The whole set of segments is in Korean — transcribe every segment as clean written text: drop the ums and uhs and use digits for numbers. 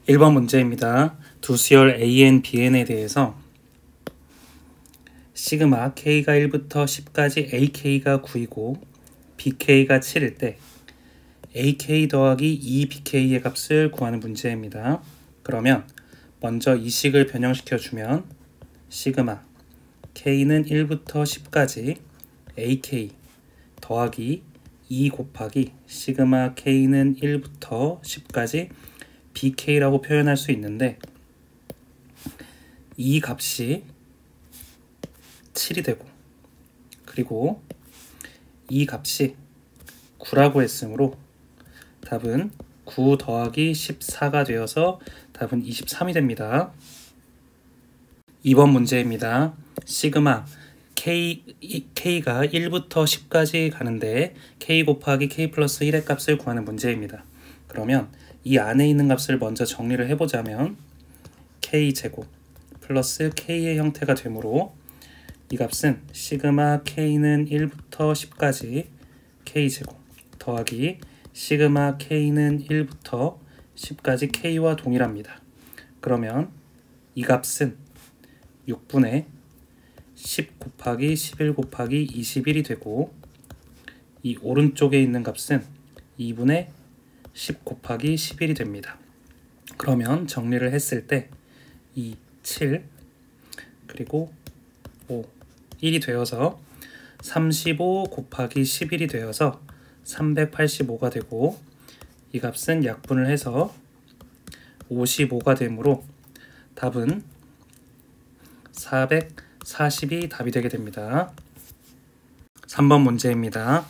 1번 문제입니다. 두 수열 AN, BN에 대해서 시그마 K가 1부터 10까지 AK가 9이고 BK가 7일 때 AK 더하기 2BK의 값을 구하는 문제입니다. 그러면 먼저 이 식을 변형시켜 주면 시그마 K는 1부터 10까지 AK 더하기 2 곱하기 시그마 K는 1부터 10까지 BK라고 표현할 수 있는데 이 값이 7이 되고 그리고 이 값이 9라고 했으므로 답은 9 더하기 14가 되어서 답은 23이 됩니다. 2번 문제입니다. 시그마 K가 1부터 10까지 가는데 K 곱하기 K 플러스 1의 값을 구하는 문제입니다. 그러면 이 안에 있는 값을 먼저 정리를 해보자면 K제곱 플러스 K의 형태가 되므로 이 값은 시그마 K는 1부터 10까지 K제곱 더하기 시그마 K는 1부터 10까지 K와 동일합니다. 그러면 이 값은 6분의 10 곱하기 11 곱하기 21이 되고 이 오른쪽에 있는 값은 2분의 10 곱하기 11이 됩니다. 그러면 정리를 했을 때 2, 7 그리고 5, 1이 되어서 35 곱하기 11이 되어서 385가 되고 이 값은 약분을 해서 55가 되므로 답은 440이 답이 되게 됩니다. 3번 문제입니다.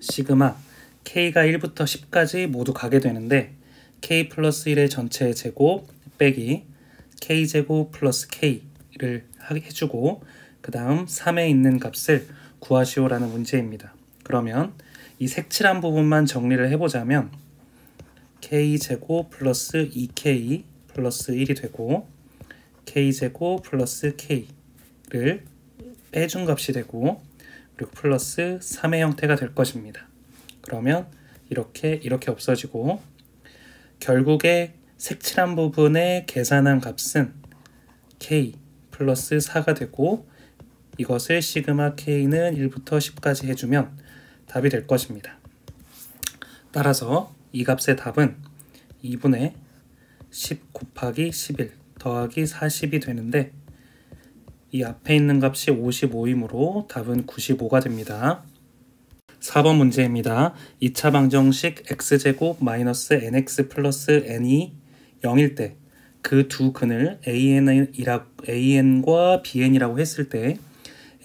시그마 K가 1부터 10까지 모두 가게 되는데 K 플러스 1의 전체의 제곱 빼기 K제곱 플러스 K를 해주고 그 다음 3에 있는 값을 구하시오라는 문제입니다. 그러면 이 색칠한 부분만 정리를 해보자면 K제곱 플러스 2K 플러스 1이 되고 K제곱 플러스 K를 빼준 값이 되고 그리고 플러스 3의 형태가 될 것입니다. 그러면 이렇게 없어지고 결국에 색칠한 부분에 계산한 값은 K 플러스 4가 되고 이것을 시그마 K는 1부터 10까지 해주면 답이 될 것입니다. 따라서 이 값의 답은 2분의 10 곱하기 11 더하기 40이 되는데 이 앞에 있는 값이 55이므로 답은 95가 됩니다. 4번 문제입니다. 2차 방정식 x제곱 마이너스 nx 플러스 n이 0일 때 그 두 근을 an과 bn이라고 했을 때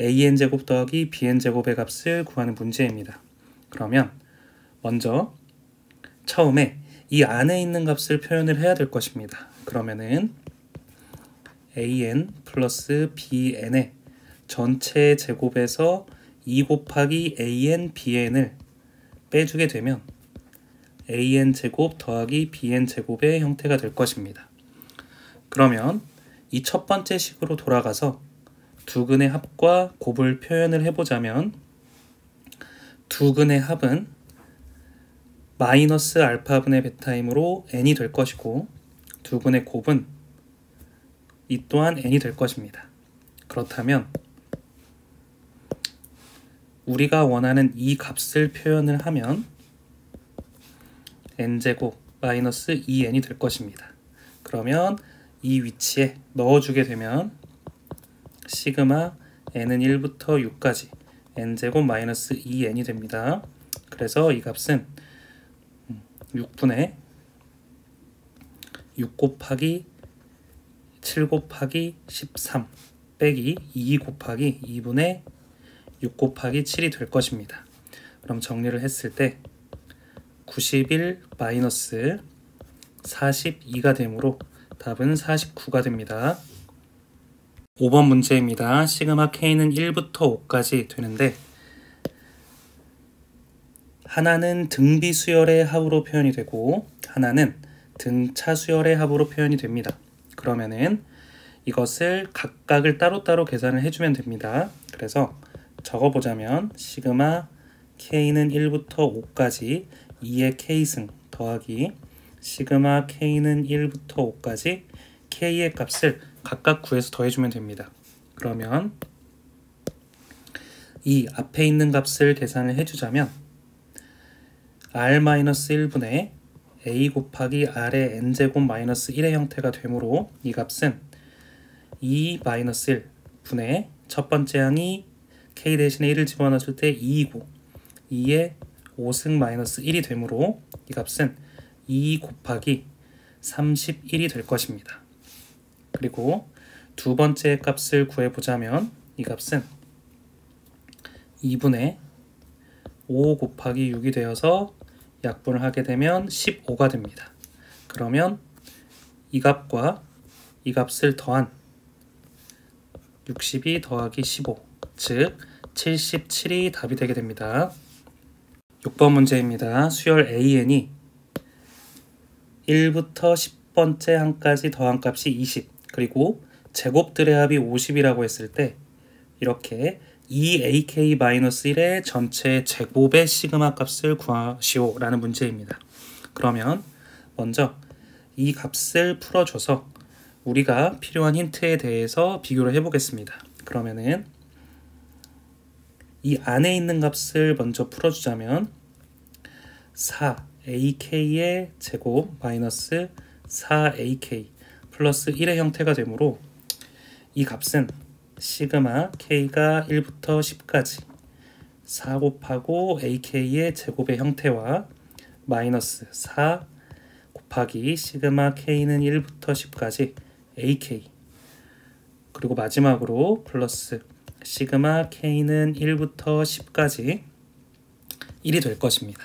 an제곱 더하기 bn제곱의 값을 구하는 문제입니다. 그러면 먼저 처음에 이 안에 있는 값을 표현을 해야 될 것입니다. 그러면은 an 플러스 bn의 전체 제곱에서 2 곱하기 an bn을 빼주게 되면 an 제곱 더하기 bn 제곱의 형태가 될 것입니다. 그러면 이 첫 번째 식으로 돌아가서 두 근의 합과 곱을 표현을 해보자면 두 근의 합은 마이너스 알파분의 베타이므로 n이 될 것이고 두 근의 곱은 이 또한 n이 될 것입니다. 그렇다면 우리가 원하는 이 값을 표현을 하면 n제곱 마이너스 2n이 될 것입니다. 그러면 이 위치에 넣어주게 되면 시그마 n은 1부터 6까지 n제곱 마이너스 2n이 됩니다. 그래서 이 값은 6분의 6 곱하기 7 곱하기 13 빼기 2 곱하기 2분의 6 곱하기 7이 될 것입니다. 그럼 정리를 했을 때 91 마이너스 42가 되므로 답은 49가 됩니다. 5번 문제입니다. 시그마 K는 1부터 5까지 되는데 하나는 등비 수열의 합으로 표현이 되고 하나는 등차 수열의 합으로 표현이 됩니다. 그러면은 이것을 각각을 따로따로 계산을 해주면 됩니다. 그래서 적어보자면 시그마 K는 1부터 5까지 2의 K승 더하기 시그마 k는 1부터 5까지 k의 값을 각각 구해서 더해주면 됩니다. 그러면 이 앞에 있는 값을 계산을 해주자면 r-1분의 a 곱하기 r의 n제곱 마이너스 1의 형태가 되므로 이 값은 2-1 분의 첫 번째 항이 k 대신에 1을 집어넣었을 때 2이고 2의 5승 마이너스 1이 되므로 이 값은 2 곱하기 31이 될 것입니다. 그리고 두 번째 값을 구해보자면 이 값은 2분의 5 곱하기 6이 되어서 약분을 하게 되면 15가 됩니다. 그러면 이 값과 이 값을 더한 62 더하기 15, 즉 77이 답이 되게 됩니다. 6번 문제입니다. 수열 AN이 1부터 10번째 항까지 더한 값이 20, 그리고 제곱들의 합이 50이라고 했을 때 이렇게 2ak-1의 전체 제곱의 시그마 값을 구하시오 라는 문제입니다. 그러면 먼저 이 값을 풀어줘서 우리가 필요한 힌트에 대해서 비교를 해보겠습니다. 그러면은 이 안에 있는 값을 먼저 풀어주자면 4ak의 제곱 마이너스 4ak 플러스 1의 형태가 되므로 이 값은 시그마 k가 1부터 10까지 4 곱하고 ak의 제곱의 형태와 마이너스 4 곱하기 시그마 k는 1부터 10까지 ak 그리고 마지막으로 플러스 시그마 k는 1부터 10까지 1이 될 것입니다.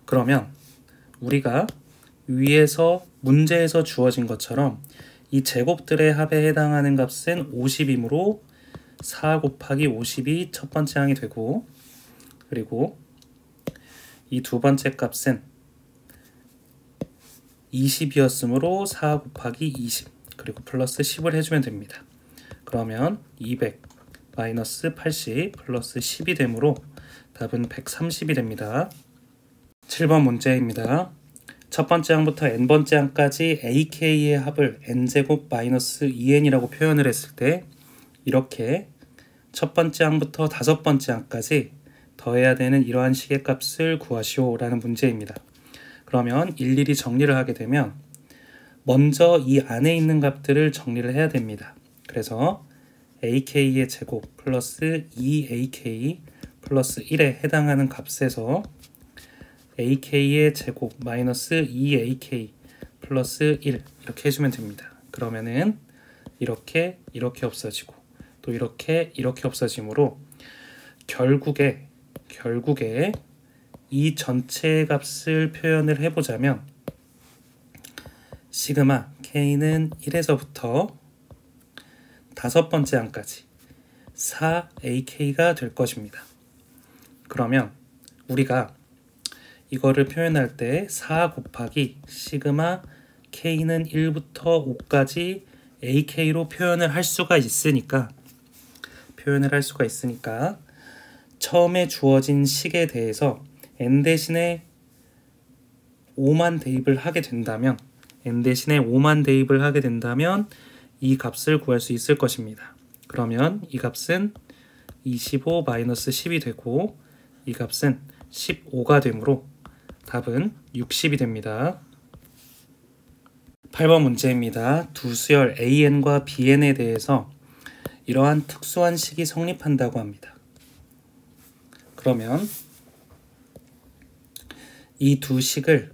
그러면 우리가 위에서 문제에서 주어진 것처럼 이 제곱들의 합에 해당하는 값은 50이므로 4 곱하기 50이 첫 번째 항이 되고, 그리고 이 두 번째 값은 20이었으므로 4 곱하기 20 그리고 플러스 10을 해주면 됩니다. 그러면 200 마이너스 80 플러스 10이 되므로 답은 130이 됩니다. 7번 문제입니다. 첫 번째 항부터 n번째 항까지 ak의 합을 n제곱 마이너스 2n이라고 표현을 했을 때 이렇게 첫 번째 항부터 다섯 번째 항까지 더해야 되는 이러한 식의 값을 구하시오 라는 문제입니다. 그러면 일일이 정리를 하게 되면 먼저 이 안에 있는 값들을 정리를 해야 됩니다. 그래서 ak의 제곱 플러스 2ak 플러스 1에 해당하는 값에서 ak의 제곱 마이너스 2ak 플러스 1 이렇게 해주면 됩니다. 그러면은 이렇게 없어지고 또 이렇게 없어지므로 결국에 이 전체 값을 표현을 해보자면 시그마 k는 1에서부터 다섯 번째 항까지 4ak가 될 것입니다. 그러면 우리가 이거를 표현할 때 4 곱하기 시그마 k는 1부터 5까지 ak로 표현을 할 수가 있으니까 처음에 주어진 식에 대해서 n 대신에 5만 대입을 하게 된다면 이 값을 구할 수 있을 것입니다. 그러면 이 값은 25-10이 되고 이 값은 15가 되므로 답은 60이 됩니다. 8번 문제입니다. 두 수열 AN과 BN에 대해서 이러한 특수한 식이 성립한다고 합니다. 그러면 이 두 식을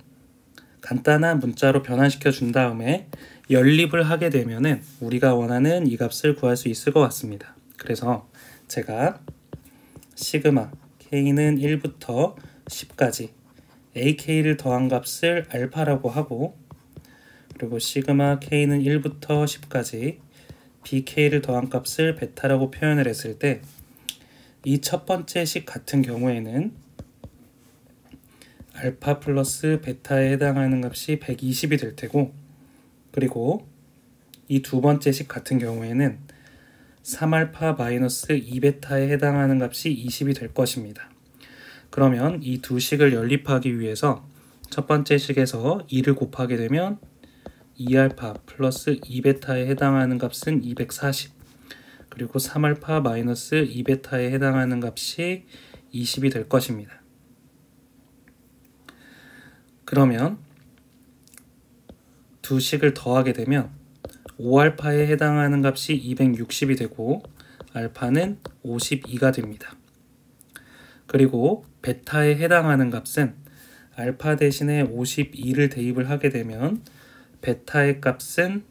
간단한 문자로 변환시켜 준 다음에 연립을 하게 되면은 우리가 원하는 이 값을 구할 수 있을 것 같습니다. 그래서 제가 시그마 k는 1부터 10까지 ak를 더한 값을 알파라고 하고, 그리고 시그마 k는 1부터 10까지 bk를 더한 값을 베타라고 표현을 했을 때 이 첫 번째 식 같은 경우에는 알파 플러스 베타에 해당하는 값이 120이 될 테고, 그리고 이 두 번째 식 같은 경우에는 3알파 마이너스 2베타에 해당하는 값이 20이 될 것입니다. 그러면 이 두 식을 연립하기 위해서 첫 번째 식에서 2를 곱하게 되면 2알파 플러스 2베타에 해당하는 값은 240, 그리고 3알파 마이너스 2베타에 해당하는 값이 20이 될 것입니다. 그러면 두 식을 더하게 되면 5알파에 해당하는 값이 260이 되고 알파는 52가 됩니다. 그리고 베타에 해당하는 값은 알파 대신에 52를 대입을 하게 되면 베타의 값은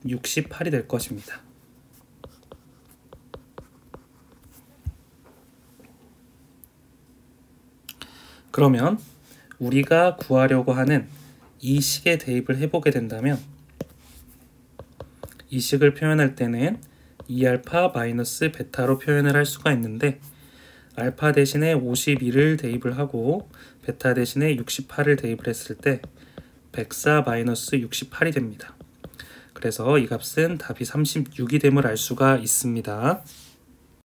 68이 될 것입니다. 그러면 우리가 구하려고 하는 이 식에 대입을 해보게 된다면 이 식을 표현할 때는 2알파 마이너스 베타로 표현을 할 수가 있는데 알파 대신에 52를 대입을 하고 베타 대신에 68을 대입을 했을 때 104 마이너스 68이 됩니다. 그래서 이 값은 답이 36이 됨을 알 수가 있습니다.